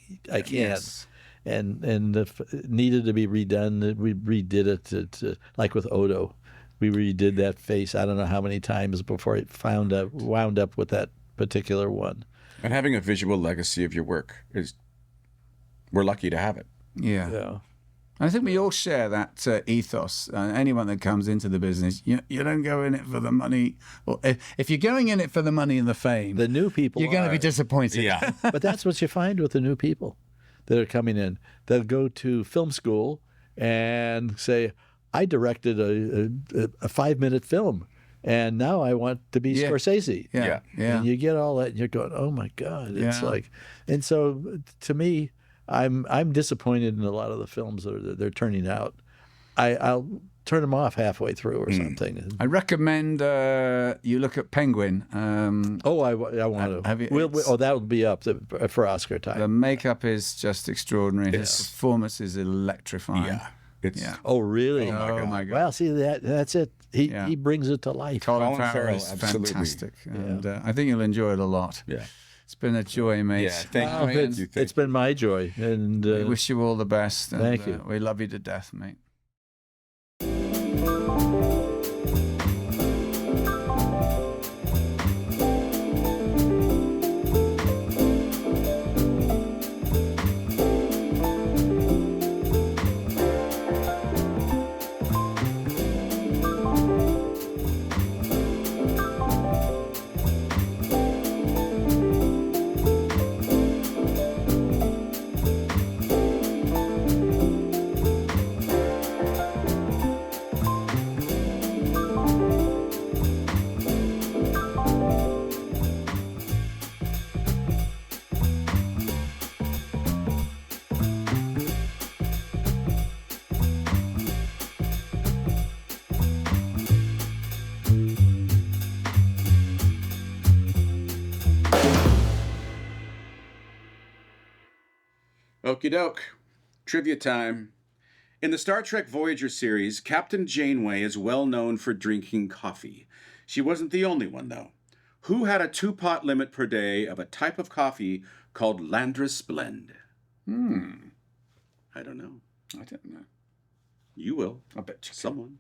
can. Yes. And if it needed to be redone, we redid it to like with Odo. We redid that face I don't know how many times before it wound up with that particular one. And having a visual legacy of your work we're lucky to have it. Yeah. Yeah. I think we all share that ethos. Anyone that comes into the business, you don't go in it for the money. Or if you're going in it for the money and the fame, The new people you're going to are. be disappointed. Yeah. But that's what you find with the new people that are coming in. They'll go to film school and say, I directed a 5-minute film. and now I want to be Scorsese. Yeah. And you get all that, and you're going, oh my God! It's Yeah. like, and so to me, I'm disappointed in a lot of the films that they're turning out. I'll turn them off halfway through or something. I recommend you look at Penguin. I want to. have you- That would be up for Oscar time. The makeup is just extraordinary. His performance is electrifying. Yeah. It's Oh, really? Oh my God. Well, see, that's it. He brings it to life. Colin Farrell, Farrell is absolutely. fantastic, and I think you'll enjoy it a lot. Yeah. It's been a joy, mate. Yeah, thank you. Ian, Thank you. It's been my joy, and we wish you all the best. And, Thank you. We love you to death, mate. Okie doke. Trivia time. In the Star Trek Voyager series, Captain Janeway is well known for drinking coffee. She wasn't the only one, though. Who had a 2-pot limit per day of a type of coffee called Landris Blend? I don't know. I don't know. You will. I bet you. Someone.